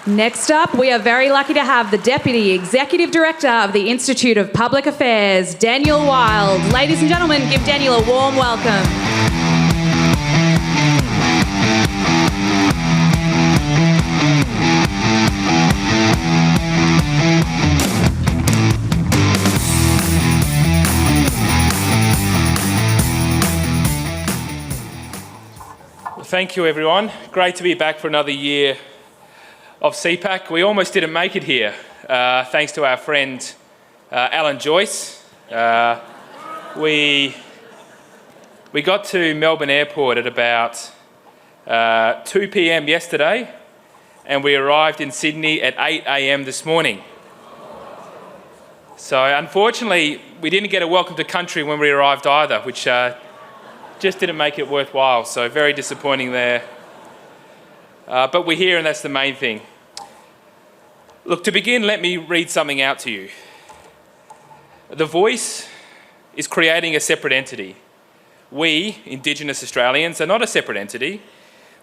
Next up, we are very lucky to have the Deputy Executive Director of the Institute of Public Affairs, Daniel Wild. Ladies and gentlemen, give Daniel a warm welcome. Thank you, everyone. Great to be back for another year of CPAC. We almost didn't make it here, thanks to our friend Alan Joyce. We got to Melbourne Airport at about 2 p.m. yesterday, and we arrived in Sydney at 8 a.m. this morning. So unfortunately, we didn't get a welcome to country when we arrived either, which just didn't make it worthwhile, so very disappointing there. But we're here, and that's the main thing. Look, to begin, let me read something out to you. The Voice is creating a separate entity. We, Indigenous Australians, are not a separate entity.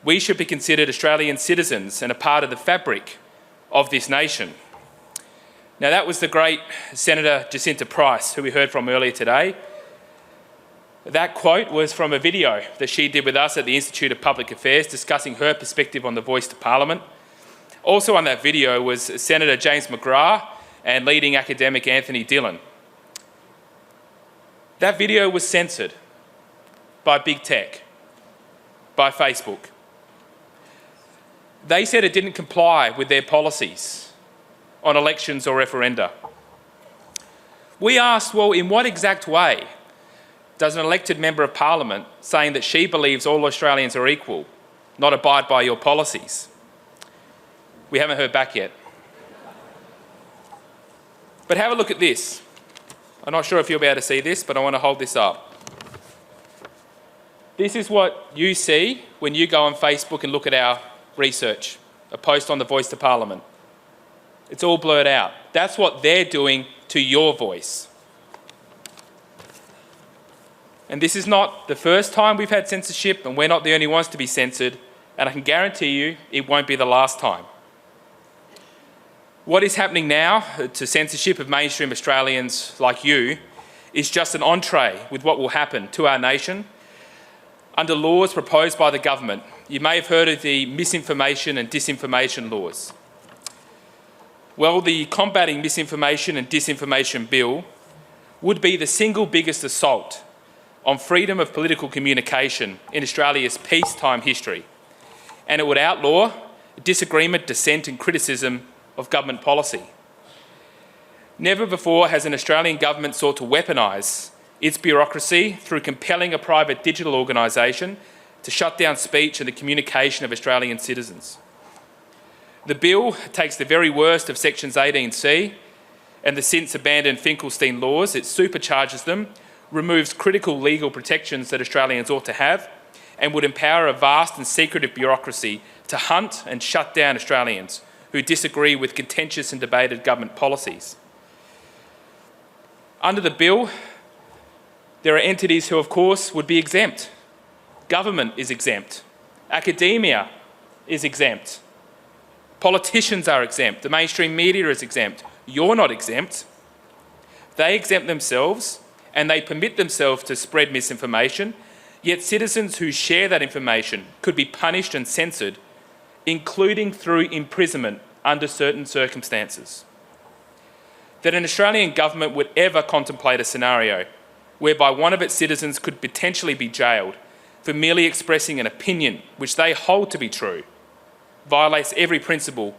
We should be considered Australian citizens and a part of the fabric of this nation. Now, that was the great Senator Jacinta Price, who we heard from earlier today. That quote was from a video that she did with us at the Institute of Public Affairs discussing her perspective on the voice to Parliament. Also on that video was Senator James McGrath and leading academic Anthony Dillon. That video was censored by big tech, by Facebook. They said it didn't comply with their policies on elections or referenda. We asked, well, in what exact way does an elected member of Parliament saying that she believes all Australians are equal not abide by your policies? We haven't heard back yet. But have a look at this. I'm not sure if you'll be able to see this, but I want to hold this up. This is what you see when you go on Facebook and look at our research, a post on the Voice to Parliament. It's all blurred out. That's what they're doing to your voice. And this is not the first time we've had censorship, and we're not the only ones to be censored, and I can guarantee you it won't be the last time. What is happening now to censorship of mainstream Australians like you is just an entree with what will happen to our nation under laws proposed by the government. You may have heard of the misinformation and disinformation laws. Well, the Combating Misinformation and Disinformation Bill would be the single biggest assault on freedom of political communication in Australia's peacetime history, and it would outlaw disagreement, dissent and criticism of government policy. Never before has an Australian government sought to weaponise its bureaucracy through compelling a private digital organisation to shut down speech and the communication of Australian citizens. The bill takes the very worst of sections 18C and the since abandoned Finkelstein laws, it supercharges them, removes critical legal protections that Australians ought to have, and would empower a vast and secretive bureaucracy to hunt and shut down Australians who disagree with contentious and debated government policies. Under the bill, there are entities who, of course, would be exempt. Government is exempt. Academia is exempt. Politicians are exempt. The mainstream media is exempt. You're not exempt. They exempt themselves, and they permit themselves to spread misinformation, yet citizens who share that information could be punished and censored, including through imprisonment under certain circumstances. That an Australian government would ever contemplate a scenario whereby one of its citizens could potentially be jailed for merely expressing an opinion which they hold to be true violates every principle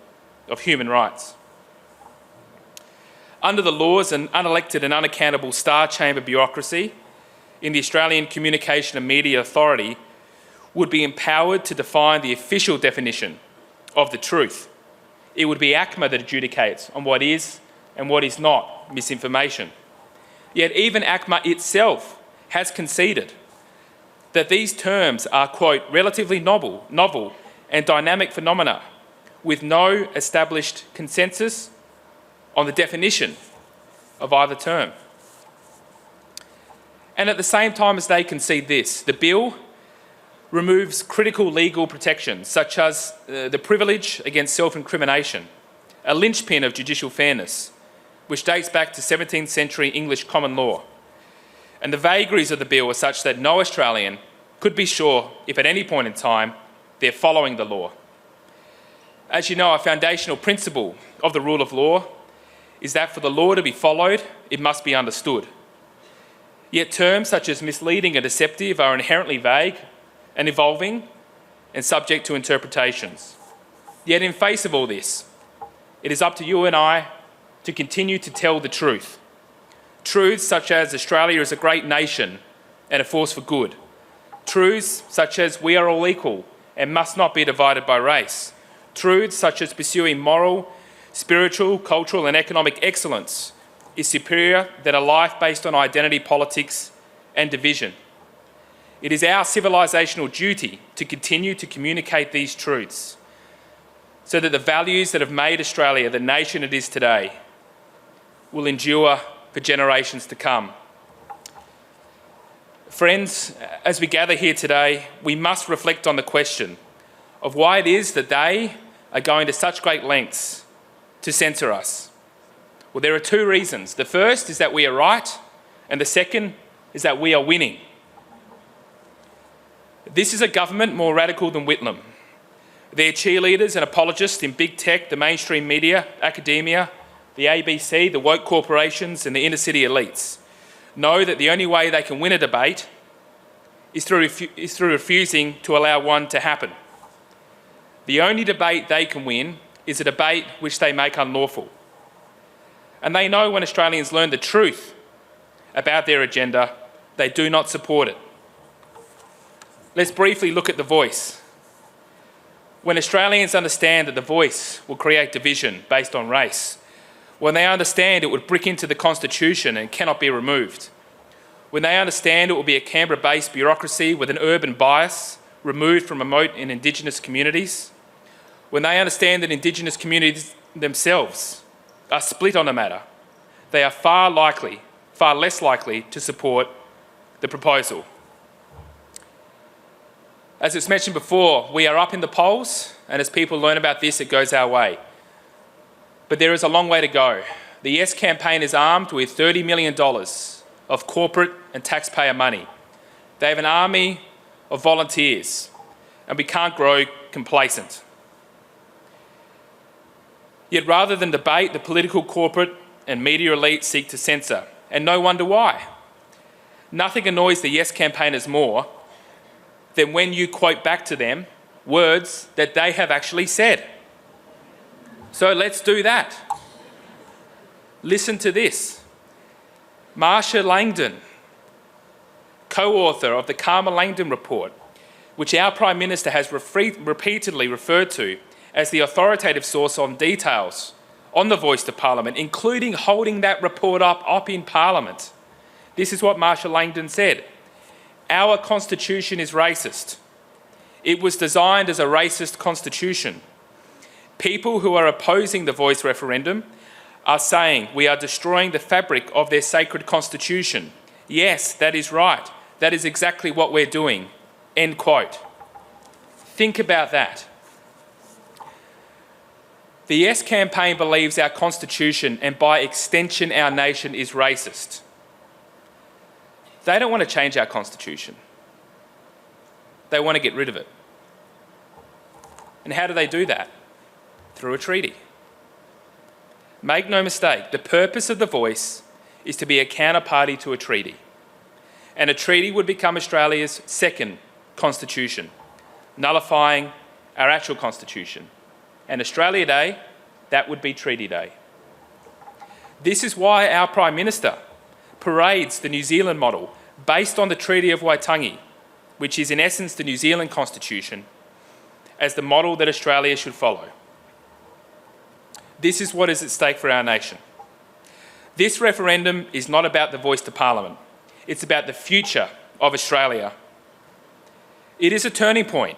of human rights. Under the laws, an unelected and unaccountable star chamber bureaucracy in the Australian Communication and Media Authority would be empowered to define the official definition of the truth. It would be ACMA that adjudicates on what is and what is not misinformation. Yet even ACMA itself has conceded that these terms are, quote, relatively novel and dynamic phenomena with no established consensus on the definition of either term. And at the same time as they concede this, the bill removes critical legal protections such as the privilege against self-incrimination, a linchpin of judicial fairness, which dates back to 17th century English common law. And the vagaries of the bill are such that no Australian could be sure if at any point in time they're following the law. As you know, a foundational principle of the rule of law is that for the law to be followed, it must be understood. Yet terms such as misleading and deceptive are inherently vague and evolving and subject to interpretations. Yet in face of all this, it is up to you and I to continue to tell the truth. Truths such as Australia is a great nation and a force for good. Truths such as we are all equal and must not be divided by race. Truths such as pursuing moral, spiritual, cultural and economic excellence is superior than a life based on identity politics and division. It is our civilisational duty to continue to communicate these truths so that the values that have made Australia the nation it is today will endure for generations to come. Friends, as we gather here today, we must reflect on the question of why it is that they are going to such great lengths to censor us. Well, there are two reasons. The first is that we are right, and the second is that we are winning. This is a government more radical than Whitlam. Their cheerleaders and apologists in big tech, the mainstream media, academia, the ABC, the woke corporations and the inner city elites know that the only way they can win a debate is through refusing to allow one to happen. The only debate they can win is a debate which they make unlawful. And they know when Australians learn the truth about their agenda, they do not support it. Let's briefly look at The Voice. When Australians understand that The Voice will create division based on race, when they understand it would brick into the Constitution and cannot be removed, when they understand it will be a Canberra-based bureaucracy with an urban bias removed from remote and Indigenous communities, when they understand that Indigenous communities themselves are split on the matter, they are far less likely to support the proposal. As it's mentioned before, we are up in the polls, and as people learn about this, it goes our way. But there is a long way to go. The Yes campaign is armed with $30 million of corporate and taxpayer money. They have an army of volunteers, and we can't grow complacent. Yet rather than debate, the political, corporate and media elite seek to censor, and no wonder why. Nothing annoys the Yes campaigners more than when you quote back to them words that they have actually said. So let's do that. Listen to this. Marsha Langdon, co-author of the Karma Langdon report, which our Prime Minister has repeatedly referred to as the authoritative source on details on the Voice to Parliament, including holding that report up in Parliament. This is what Marsha Langdon said. Our constitution is racist. It was designed as a racist constitution. People who are opposing the Voice referendum are saying we are destroying the fabric of their sacred constitution. Yes, that is right. That is exactly what we're doing. End quote. Think about that. The Yes campaign believes our constitution and by extension our nation is racist. They don't want to change our constitution. They want to get rid of it. And how do they do that? Through a treaty. Make no mistake, the purpose of the Voice is to be a counterparty to a treaty. And a treaty would become Australia's second constitution, nullifying our actual constitution. And Australia Day, that would be Treaty Day. This is why our Prime Minister parades the New Zealand model based on the Treaty of Waitangi, which is in essence the New Zealand constitution, as the model that Australia should follow. This is what is at stake for our nation. This referendum is not about the Voice to Parliament. It's about the future of Australia. It is a turning point.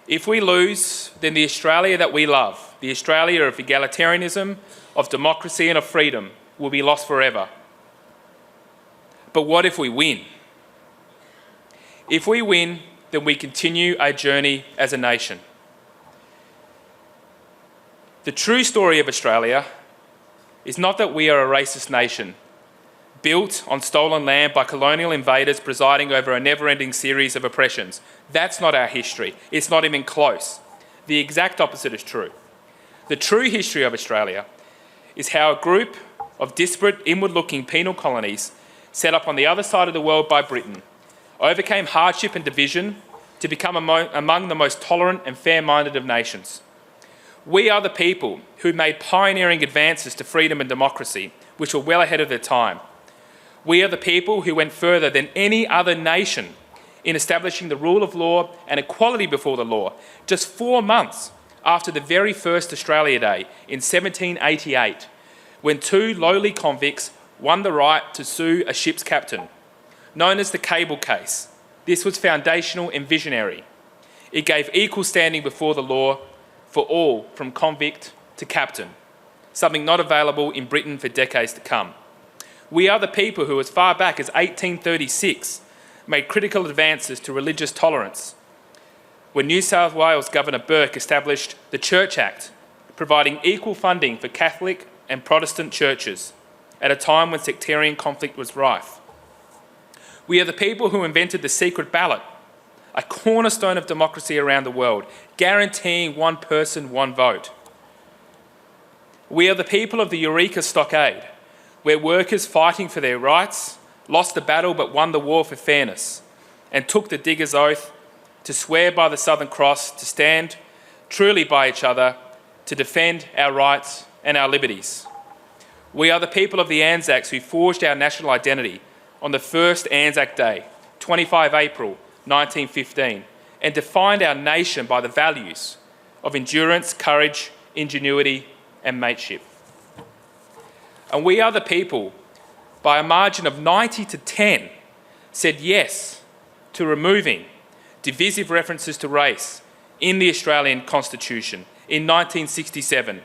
If we lose, then the Australia that we love, the Australia of egalitarianism, of democracy and of freedom, will be lost forever. But what if we win? If we win, then we continue our journey as a nation. The true story of Australia is not that we are a racist nation, built on stolen land by colonial invaders presiding over a never-ending series of oppressions. That's not our history. It's not even close. The exact opposite is true. The true history of Australia is how a group of disparate, inward-looking penal colonies set up on the other side of the world by Britain overcame hardship and division to become among the most tolerant and fair-minded of nations. We are the people who made pioneering advances to freedom and democracy, which were well ahead of their time. We are the people who went further than any other nation in establishing the rule of law and equality before the law, just 4 months after the very first Australia Day in 1788, when 2 lowly convicts won the right to sue a ship's captain. Known as the Cable Case, this was foundational and visionary. It gave equal standing before the law for all, from convict to captain, something not available in Britain for decades to come. We are the people who, as far back as 1836, made critical advances to religious tolerance, when New South Wales Governor Burke established the Church Act, providing equal funding for Catholic and Protestant churches at a time when sectarian conflict was rife. We are the people who invented the secret ballot, a cornerstone of democracy around the world, guaranteeing one person, one vote. We are the people of the Eureka Stockade, where workers fighting for their rights lost the battle but won the war for fairness and took the digger's oath to swear by the Southern Cross to stand truly by each other to defend our rights and our liberties. We are the people of the Anzacs who forged our national identity on the first Anzac Day, 25 April 1915, and defined our nation by the values of endurance, courage, ingenuity and mateship. And we are the people, by a margin of 90 to 10, said yes to removing divisive references to race in the Australian Constitution in 1967,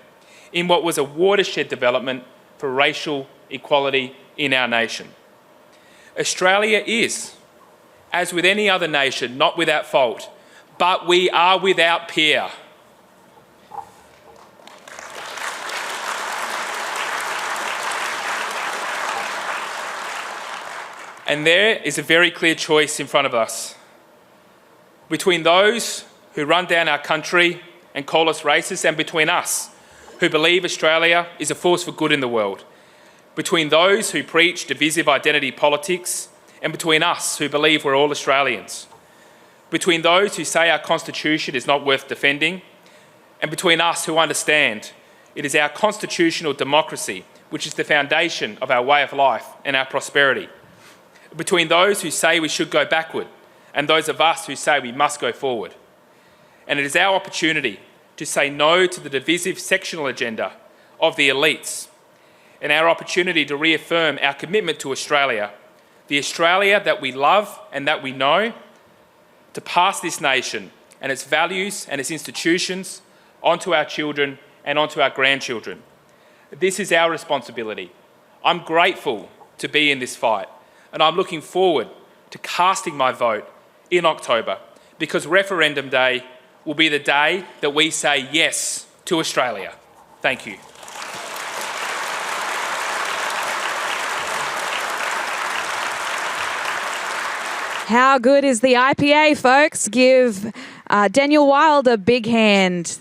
in what was a watershed development for racial equality in our nation. Australia is, as with any other nation, not without fault, but we are without peer. And there is a very clear choice in front of us between those who run down our country and call us racist, and between us who believe Australia is a force for good in the world, between those who preach divisive identity politics and between us who believe we're all Australians, between those who say our Constitution is not worth defending and between us who understand it is our constitutional democracy which is the foundation of our way of life and our prosperity, between those who say we should go backward and those of us who say we must go forward. And it is our opportunity to say no to the divisive sectional agenda of the elites, and our opportunity to reaffirm our commitment to Australia, the Australia that we love and that we know, to pass this nation and its values and its institutions onto our children and onto our grandchildren. This is our responsibility. I'm grateful to be in this fight, and I'm looking forward to casting my vote in October, because referendum day will be the day that we say yes to Australia. Thank you. How good is the IPA, folks? Give Daniel Wild a big hand.